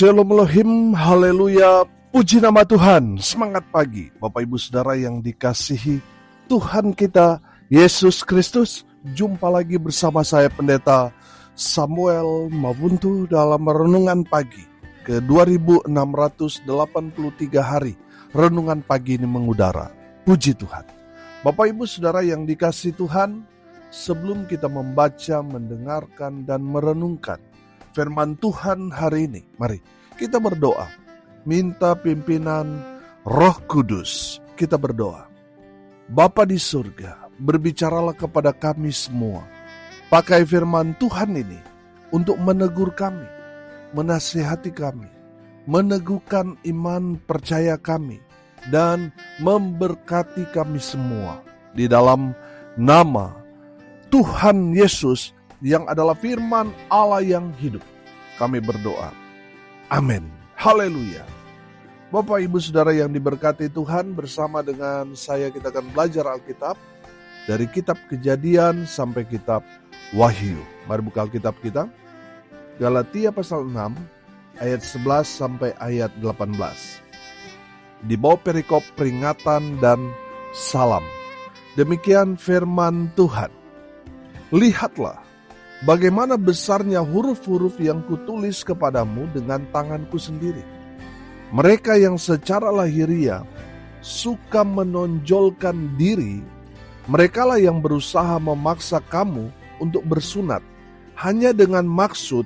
Shalom Elohim, haleluya, puji nama Tuhan. Semangat pagi Bapak Ibu Saudara yang dikasihi Tuhan kita Yesus Kristus. Jumpa lagi bersama saya Pendeta Samuel Mabuntu dalam renungan pagi ke 2683 hari. Renungan pagi ini mengudara. Puji Tuhan. Bapak Ibu Saudara yang dikasihi Tuhan, sebelum kita membaca, mendengarkan dan merenungkan firman Tuhan hari ini, mari kita berdoa. Minta pimpinan Roh Kudus. Kita berdoa. Bapa di surga, berbicaralah kepada kami semua. Pakai firman Tuhan ini untuk menegur kami, menasihati kami, meneguhkan iman percaya kami, dan memberkati kami semua. Di dalam nama Tuhan Yesus yang adalah firman Allah yang hidup, kami berdoa. Amin. Haleluya. Bapak Ibu Saudara yang diberkati Tuhan, bersama dengan saya kita akan belajar Alkitab dari kitab Kejadian sampai kitab Wahyu. Mari buka Alkitab kita. Galatia pasal 6 ayat 11 sampai ayat 18. Di bawah perikop peringatan dan salam. Demikian firman Tuhan. Lihatlah bagaimana besarnya huruf-huruf yang kutulis kepadamu dengan tanganku sendiri. Mereka yang secara lahiriah suka menonjolkan diri, merekalah yang berusaha memaksa kamu untuk bersunat, hanya dengan maksud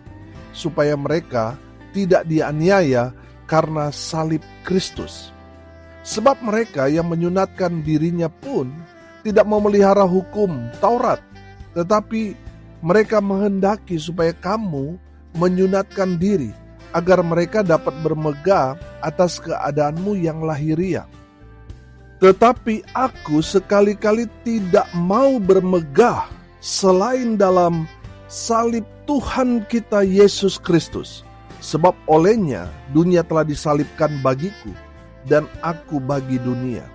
supaya mereka tidak dianiaya karena salib Kristus. Sebab mereka yang menyunatkan dirinya pun tidak memelihara hukum Taurat, tetapi mereka menghendaki supaya kamu menyunatkan diri, agar mereka dapat bermegah atas keadaanmu yang lahiriah. Tetapi aku sekali-kali tidak mau bermegah selain dalam salib Tuhan kita Yesus Kristus. Sebab olehnya dunia telah disalibkan bagiku, dan aku bagi dunia.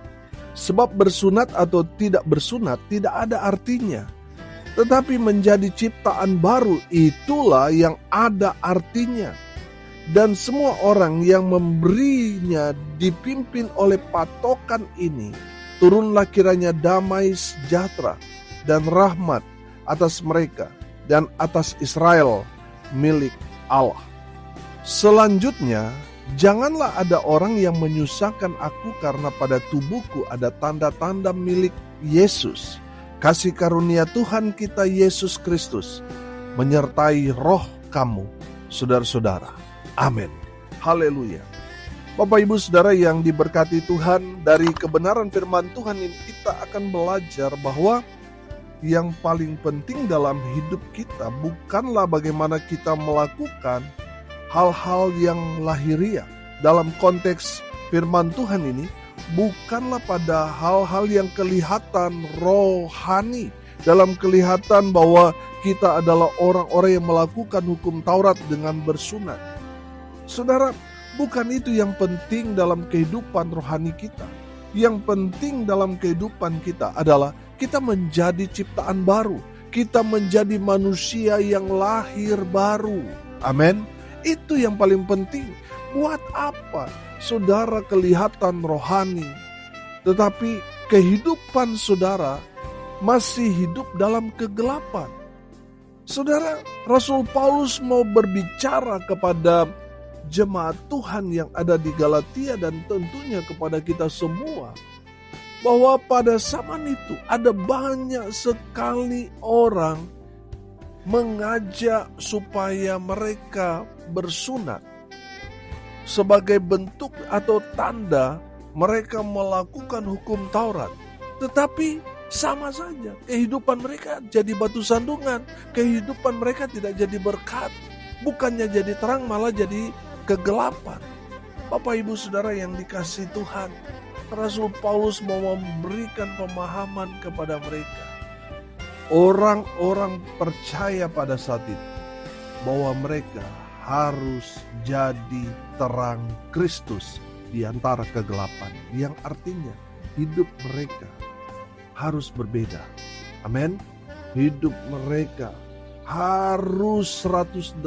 Sebab bersunat atau tidak bersunat tidak ada artinya, tetapi menjadi ciptaan baru itulah yang ada artinya. Dan semua orang yang memberinya dipimpin oleh patokan ini, turunlah kiranya damai sejahtera dan rahmat atas mereka dan atas Israel milik Allah. Selanjutnya, janganlah ada orang yang menyusahkan aku karena pada tubuhku ada tanda-tanda milik Yesus. Kasih karunia Tuhan kita Yesus Kristus menyertai roh kamu, saudara-saudara. Amin. Haleluya. Bapak Ibu Saudara yang diberkati Tuhan, dari kebenaran firman Tuhan ini kita akan belajar bahwa yang paling penting dalam hidup kita bukanlah bagaimana kita melakukan hal-hal yang lahiriah. Dalam konteks firman Tuhan ini, bukanlah pada hal-hal yang kelihatan rohani, dalam kelihatan bahwa kita adalah orang-orang yang melakukan hukum Taurat dengan bersunat. Saudara, bukan itu yang penting dalam kehidupan rohani kita. Yang penting dalam kehidupan kita adalah kita menjadi ciptaan baru. Kita menjadi manusia yang lahir baru. Amin. Itu yang paling penting. Buat apa saudara kelihatan rohani, tetapi kehidupan saudara masih hidup dalam kegelapan? Saudara, Rasul Paulus mau berbicara kepada jemaat Tuhan yang ada di Galatia dan tentunya kepada kita semua, bahwa pada zaman itu ada banyak sekali orang mengajak supaya mereka bersunat sebagai bentuk atau tanda mereka melakukan hukum Taurat. Tetapi sama saja, kehidupan mereka jadi batu sandungan, kehidupan mereka tidak jadi berkat, bukannya jadi terang malah jadi kegelapan. Bapak Ibu Saudara yang dikasihi Tuhan, Rasul Paulus mau memberikan pemahaman kepada mereka, orang-orang percaya pada saat itu, bahwa mereka harus jadi terang Kristus di antara kegelapan, yang artinya hidup mereka harus berbeda. Amin. Hidup mereka harus 180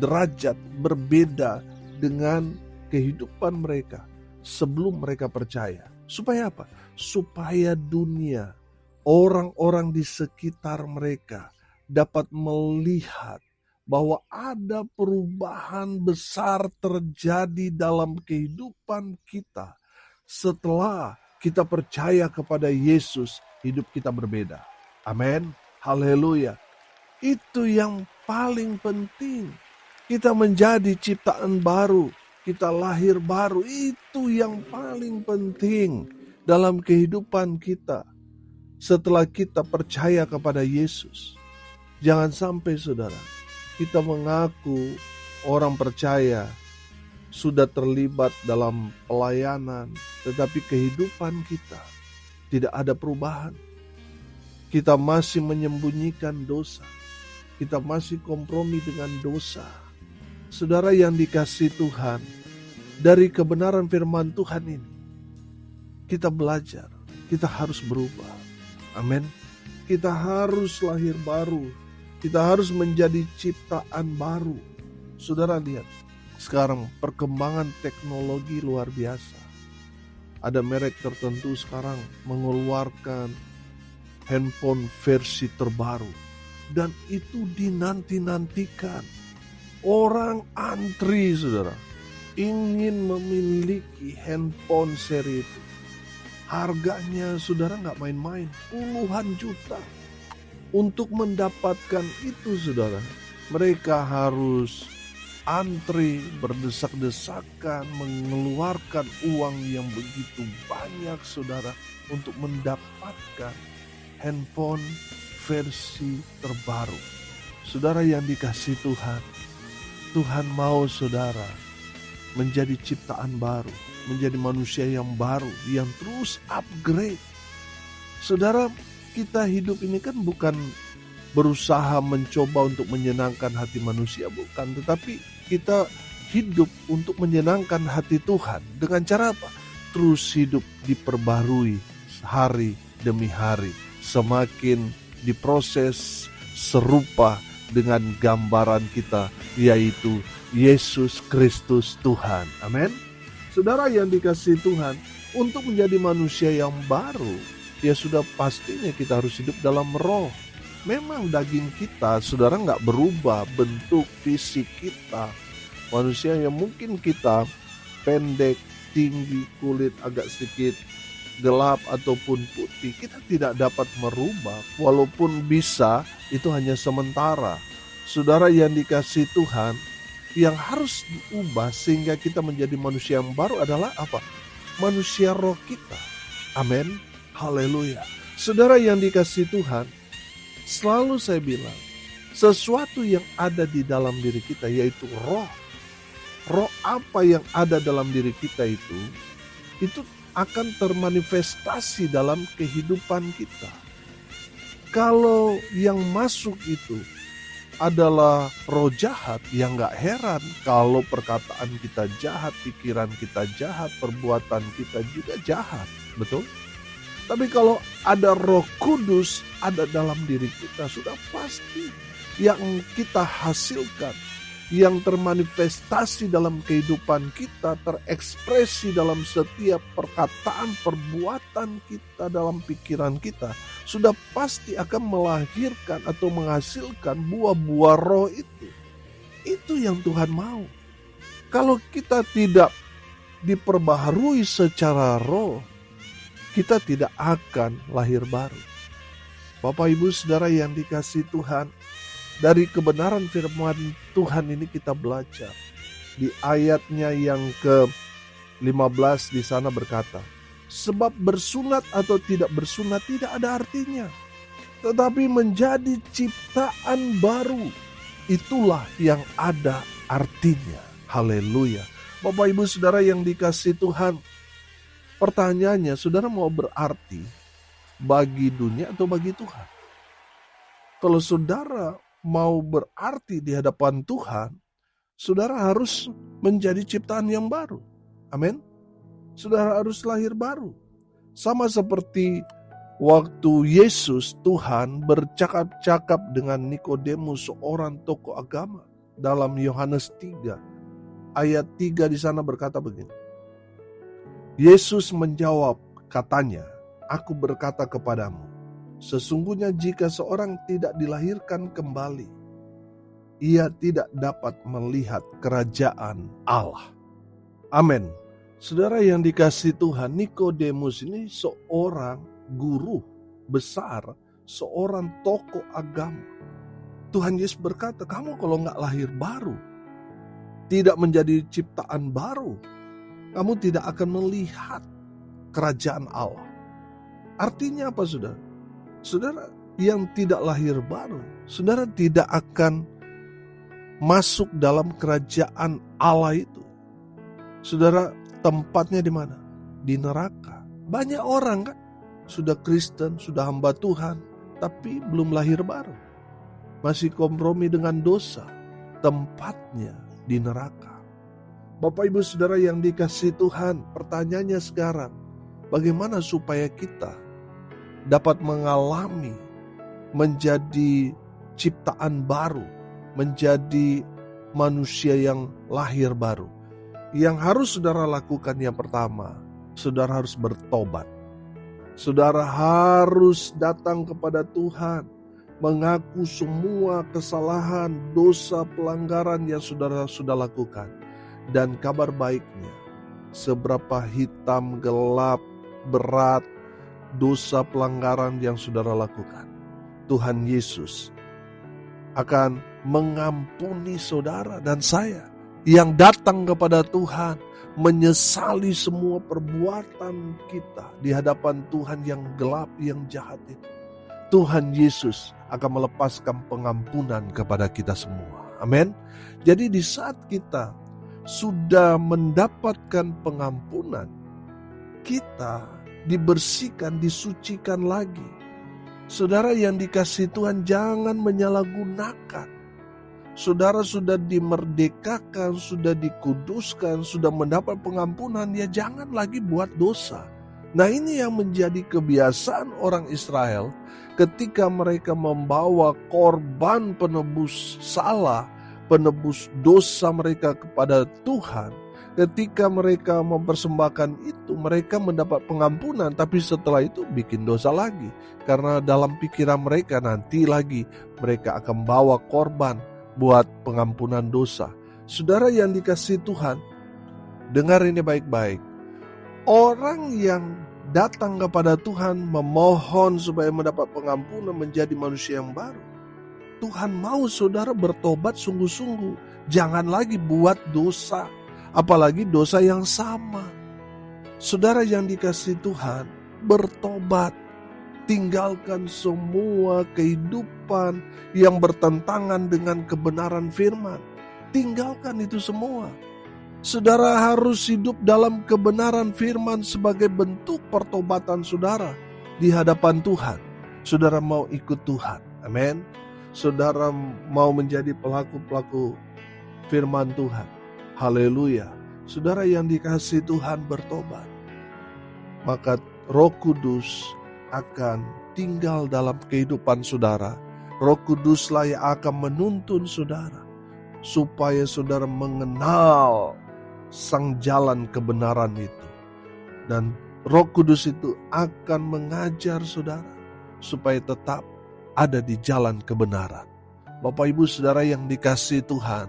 derajat berbeda dengan kehidupan mereka sebelum mereka percaya. Supaya apa? Supaya dunia, orang-orang di sekitar mereka dapat melihat bahwa ada perubahan besar terjadi dalam kehidupan kita. Setelah kita percaya kepada Yesus, hidup kita berbeda. Amin. Haleluya. Itu yang paling penting. Kita menjadi ciptaan baru. Kita lahir baru. Itu yang paling penting dalam kehidupan kita. Setelah kita percaya kepada Yesus. Jangan sampai saudara, kita mengaku orang percaya, sudah terlibat dalam pelayanan, tetapi kehidupan kita tidak ada perubahan. Kita masih menyembunyikan dosa. Kita masih kompromi dengan dosa. Saudara yang dikasihi Tuhan, dari kebenaran firman Tuhan ini, kita belajar, kita harus berubah. Amin. Kita harus lahir baru. Kita harus menjadi ciptaan baru. Saudara lihat, sekarang perkembangan teknologi luar biasa. Ada merek tertentu sekarang mengeluarkan handphone versi terbaru. Dan itu dinanti-nantikan. Orang antri, saudara, ingin memiliki handphone seri itu. Harganya, saudara, gak main-main. Puluhan juta. Untuk mendapatkan itu, saudara, mereka harus antri, berdesak-desakan, mengeluarkan uang yang begitu banyak, saudara, untuk mendapatkan handphone versi terbaru. Saudara yang dikasihi Tuhan, Tuhan mau saudara menjadi ciptaan baru, menjadi manusia yang baru, yang terus upgrade. Saudara, kita hidup ini kan bukan berusaha mencoba untuk menyenangkan hati manusia, bukan. Tetapi kita hidup untuk menyenangkan hati Tuhan. Dengan cara apa? Terus hidup diperbarui hari demi hari. Semakin diproses serupa dengan gambaran kita, yaitu Yesus Kristus Tuhan. Amin. Saudara yang dikasihi Tuhan, untuk menjadi manusia yang baru, ya sudah pastinya kita harus hidup dalam roh. Memang daging kita, saudara, gak berubah bentuk fisik kita. Manusia yang mungkin kita pendek, tinggi, kulit agak sedikit gelap ataupun putih, kita tidak dapat merubah. Walaupun bisa, itu hanya sementara. Saudara yang dikasihi Tuhan, yang harus diubah sehingga kita menjadi manusia yang baru adalah apa? Manusia roh kita. Amin. Haleluya. Saudara yang dikasihi Tuhan, selalu saya bilang, sesuatu yang ada di dalam diri kita yaitu roh. Roh apa yang ada dalam diri kita itu akan termanifestasi dalam kehidupan kita. Kalau yang masuk itu adalah roh jahat, yang gak heran kalau perkataan kita jahat, pikiran kita jahat, perbuatan kita juga jahat. Betul? Tapi kalau ada Roh Kudus ada dalam diri kita, sudah pasti yang kita hasilkan, yang termanifestasi dalam kehidupan kita, terekspresi dalam setiap perkataan, perbuatan kita, dalam pikiran kita, sudah pasti akan melahirkan atau menghasilkan buah-buah roh itu. Itu yang Tuhan mau. Kalau kita tidak diperbaharui secara roh, kita tidak akan lahir baru. Bapak Ibu Saudara yang dikasihi Tuhan, dari kebenaran firman Tuhan ini kita belajar. Di ayatnya yang ke-15 di sana berkata, sebab bersunat atau tidak bersunat tidak ada artinya, tetapi menjadi ciptaan baru, itulah yang ada artinya. Haleluya. Bapak Ibu Saudara yang dikasihi Tuhan, pertanyaannya, saudara mau berarti bagi dunia atau bagi Tuhan? Kalau saudara mau berarti di hadapan Tuhan, saudara harus menjadi ciptaan yang baru. Amin. Saudara harus lahir baru. Sama seperti waktu Yesus Tuhan bercakap-cakap dengan Nikodemus, seorang tokoh agama. dalam Yohanes 3 ayat 3 di sana berkata begini. Yesus menjawab, katanya, "Aku berkata kepadamu, sesungguhnya jika seorang tidak dilahirkan kembali, ia tidak dapat melihat kerajaan Allah." Amin. Saudara yang dikasihi Tuhan, Nikodemus ini seorang guru besar, seorang tokoh agama. Tuhan Yesus berkata, kamu kalau nggak lahir baru, tidak menjadi ciptaan baru, kamu tidak akan melihat kerajaan Allah. Artinya apa, saudara? Saudara yang tidak lahir baru, saudara tidak akan masuk dalam kerajaan Allah itu. Saudara, tempatnya di mana? Di neraka. Banyak orang kan sudah Kristen, sudah hamba Tuhan, tapi belum lahir baru. Masih kompromi dengan dosa. Tempatnya di neraka. Bapak Ibu Saudara yang dikasihi Tuhan, pertanyaannya sekarang, bagaimana supaya kita dapat mengalami menjadi ciptaan baru, menjadi manusia yang lahir baru? Yang harus saudara lakukan yang pertama, saudara harus bertobat. Saudara harus datang kepada Tuhan, mengaku semua kesalahan, dosa, pelanggaran yang saudara sudah lakukan. Dan kabar baiknya, seberapa hitam, gelap, berat, dosa pelanggaran yang saudara lakukan, Tuhan Yesus akan mengampuni saudara dan saya yang datang kepada Tuhan, menyesali semua perbuatan kita di hadapan Tuhan yang gelap, yang jahat itu. Tuhan Yesus akan melepaskan pengampunan kepada kita semua. Amin. Jadi di saat kita sudah mendapatkan pengampunan, kita dibersihkan, disucikan lagi. Saudara yang dikasihi Tuhan, jangan menyalahgunakan. Saudara sudah dimerdekakan, sudah dikuduskan, sudah mendapat pengampunan, ya jangan lagi buat dosa. Nah, ini yang menjadi kebiasaan orang Israel ketika mereka membawa korban penebus salah, penebus dosa mereka kepada Tuhan. Ketika mereka mempersembahkan itu, mereka mendapat pengampunan, tapi setelah itu bikin dosa lagi. Karena dalam pikiran mereka nanti lagi mereka akan bawa korban buat pengampunan dosa. Saudara yang dikasihi Tuhan, dengar ini baik-baik. Orang yang datang kepada Tuhan memohon supaya mendapat pengampunan, menjadi manusia yang baru, Tuhan mau saudara bertobat sungguh-sungguh. Jangan lagi buat dosa, apalagi dosa yang sama. Saudara yang dikasihi Tuhan, bertobat. Tinggalkan semua kehidupan yang bertentangan dengan kebenaran firman. Tinggalkan itu semua. Saudara harus hidup dalam kebenaran firman sebagai bentuk pertobatan saudara di hadapan Tuhan. Saudara mau ikut Tuhan. Amin. Saudara mau menjadi pelaku-pelaku firman Tuhan. Haleluya. Saudara yang dikasihi Tuhan, bertobat. Maka Roh Kudus akan tinggal dalam kehidupan saudara. Roh Kuduslah yang akan menuntun saudara supaya saudara mengenal sang jalan kebenaran itu. Dan Roh Kudus itu akan mengajar saudara supaya tetap ada di jalan kebenaran. Bapak Ibu Saudara yang dikasihi Tuhan,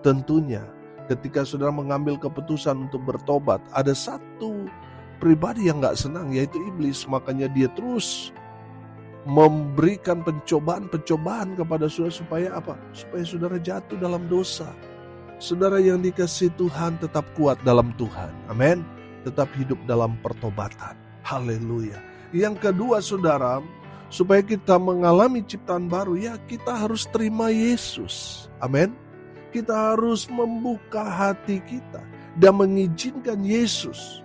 tentunya ketika saudara mengambil keputusan untuk bertobat, ada satu pribadi yang gak senang, yaitu iblis. Makanya dia terus memberikan pencobaan-pencobaan kepada saudara supaya apa? Supaya saudara jatuh dalam dosa. Saudara yang dikasihi Tuhan, tetap kuat dalam Tuhan. Amin. Tetap hidup dalam pertobatan. Haleluya. Yang kedua saudara, supaya kita mengalami ciptaan baru, ya kita harus terima Yesus. Amin. Kita harus membuka hati kita dan mengizinkan Yesus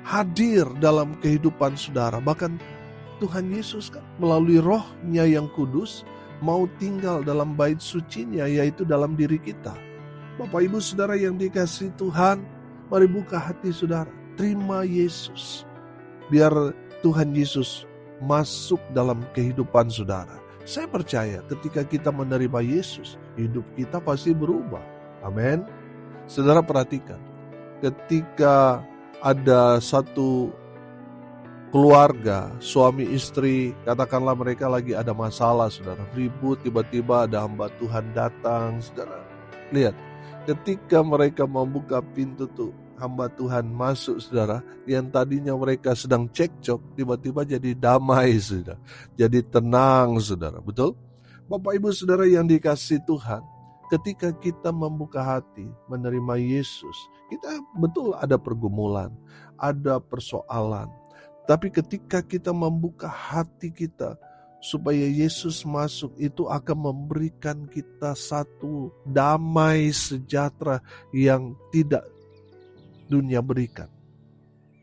hadir dalam kehidupan saudara. Bahkan Tuhan Yesus kan melalui Roh-Nya yang kudus mau tinggal dalam bait suci-Nya, yaitu dalam diri kita. Bapak Ibu Saudara yang dikasihi Tuhan, mari buka hati saudara, terima Yesus. Biar Tuhan Yesus masuk dalam kehidupan saudara. Saya percaya ketika kita menerima Yesus, hidup kita pasti berubah. Amin. Saudara perhatikan, ketika ada satu keluarga, suami istri, katakanlah mereka lagi ada masalah, saudara, ribut, tiba-tiba ada hamba Tuhan datang, saudara. Lihat, ketika mereka membuka pintu tuh, hamba Tuhan masuk, saudara, yang tadinya mereka sedang cekcok, tiba-tiba jadi damai, saudara. Jadi tenang, saudara, betul? Bapak Ibu Saudara yang dikasihi Tuhan, ketika kita membuka hati menerima Yesus, kita betul ada pergumulan, ada persoalan. Tapi ketika kita membuka hati kita supaya Yesus masuk, itu akan memberikan kita satu damai sejahtera yang tidak dunia berikan.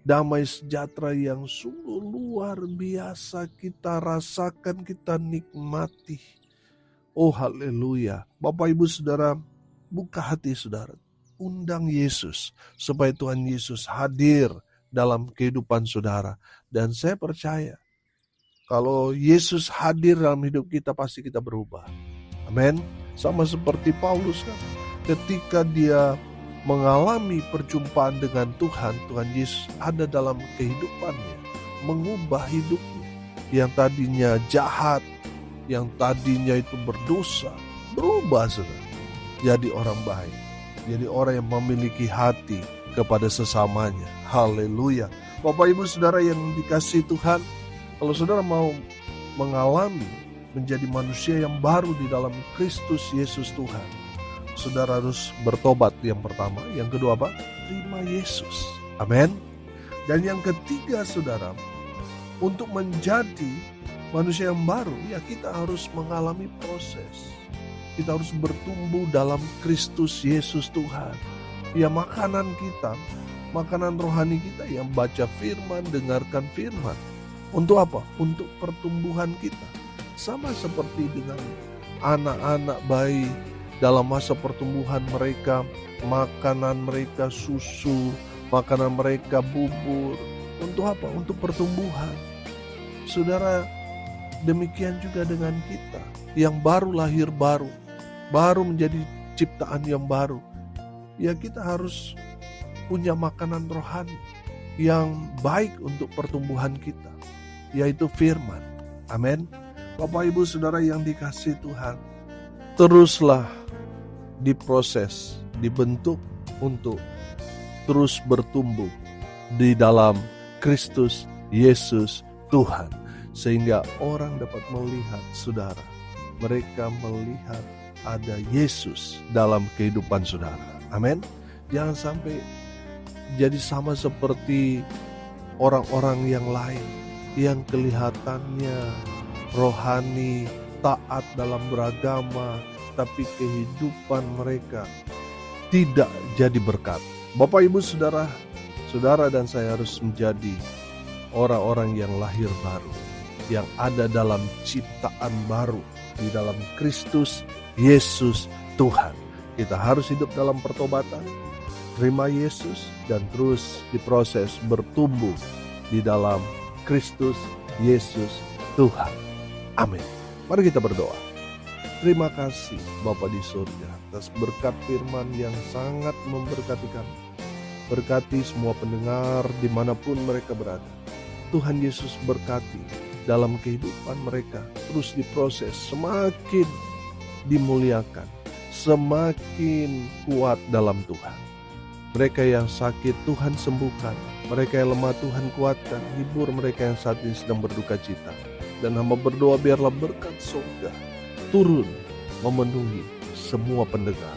Damai sejahtera yang sungguh luar biasa kita rasakan, kita nikmati. Oh haleluya. Bapak Ibu Saudara, buka hati saudara. Undang Yesus supaya Tuhan Yesus hadir dalam kehidupan saudara. Dan saya percaya kalau Yesus hadir dalam hidup kita, pasti kita berubah. Amin. Sama seperti Paulus kan. Ketika dia mengalami perjumpaan dengan Tuhan, Tuhan Yesus ada dalam kehidupannya, mengubah hidupnya. Yang tadinya jahat, yang tadinya itu berdosa, berubah saudara, jadi orang baik, jadi orang yang memiliki hati kepada sesamanya. Haleluya. Bapak Ibu Saudara yang dikasihi Tuhan, kalau saudara mau mengalami menjadi manusia yang baru di dalam Kristus Yesus Tuhan, saudara harus bertobat yang pertama. Yang kedua apa? Terima Yesus. Amin. Dan yang ketiga saudara, untuk menjadi manusia yang baru, ya kita harus mengalami proses. Kita harus bertumbuh dalam Kristus Yesus Tuhan. Ya makanan kita, makanan rohani kita yang baca firman, dengarkan firman. Untuk apa? Untuk pertumbuhan kita. Sama seperti dengan anak-anak bayi dalam masa pertumbuhan mereka, makanan mereka susu, makanan mereka bubur. Untuk apa? Untuk pertumbuhan. Saudara, demikian juga dengan kita yang baru lahir, baru menjadi ciptaan yang baru. Ya kita harus punya makanan rohani yang baik untuk pertumbuhan kita, yaitu firman. Amin. Bapak Ibu Saudara yang dikasihi Tuhan, teruslah diproses, dibentuk untuk terus bertumbuh di dalam Kristus Yesus Tuhan. Sehingga orang dapat melihat saudara, mereka melihat ada Yesus dalam kehidupan saudara. Amin. Jangan sampai jadi sama seperti orang-orang yang lain yang kelihatannya rohani, taat dalam beragama, tapi kehidupan mereka tidak jadi berkat. Bapak Ibu Saudara, saudara dan saya harus menjadi orang-orang yang lahir baru, yang ada dalam ciptaan baru di dalam Kristus Yesus Tuhan. Kita harus hidup dalam pertobatan, terima Yesus, dan terus diproses bertumbuh di dalam Kristus Yesus Tuhan. Amin. Mari kita berdoa. Terima kasih Bapa di surga atas berkat firman yang sangat memberkati kami. Berkati semua pendengar dimanapun mereka berada. Tuhan Yesus berkati dalam kehidupan mereka, terus diproses, semakin dimuliakan, semakin kuat dalam Tuhan. Mereka yang sakit Tuhan sembuhkan, mereka yang lemah Tuhan kuatkan, hibur mereka yang saat ini sedang berduka cita. Dan hamba berdoa biarlah berkat surga turun memenuhi semua pendengar.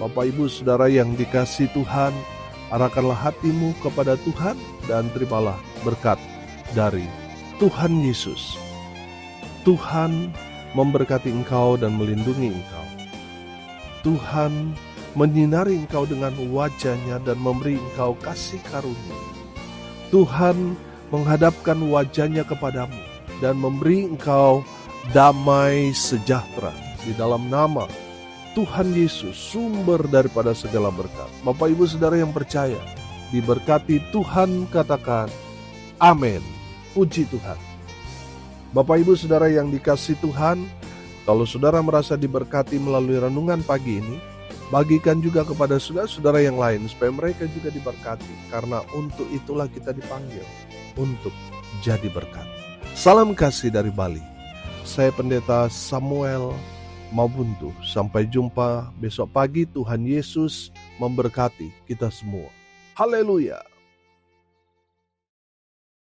Bapak Ibu Saudara yang dikasihi Tuhan, arahkanlah hatimu kepada Tuhan dan terimalah berkat dari Tuhan Yesus. Tuhan memberkati engkau dan melindungi engkau. Tuhan menyinari engkau dengan wajah-Nya dan memberi engkau kasih karunia. Tuhan menghadapkan wajah-Nya kepadamu dan memberi engkau damai sejahtera di dalam nama Tuhan Yesus, sumber daripada segala berkat. Bapak Ibu Saudara yang percaya, diberkati Tuhan, katakan amin. Puji Tuhan. Bapak Ibu Saudara yang dikasihi Tuhan, Kalau saudara merasa diberkati melalui renungan pagi ini, bagikan juga kepada saudara-saudara yang lain supaya mereka juga diberkati. Karena untuk itulah kita dipanggil, untuk jadi berkat. Salam kasih dari Bali. Saya Pendeta Samuel Mabuntu. Sampai jumpa besok pagi. Tuhan Yesus memberkati kita semua. Haleluya.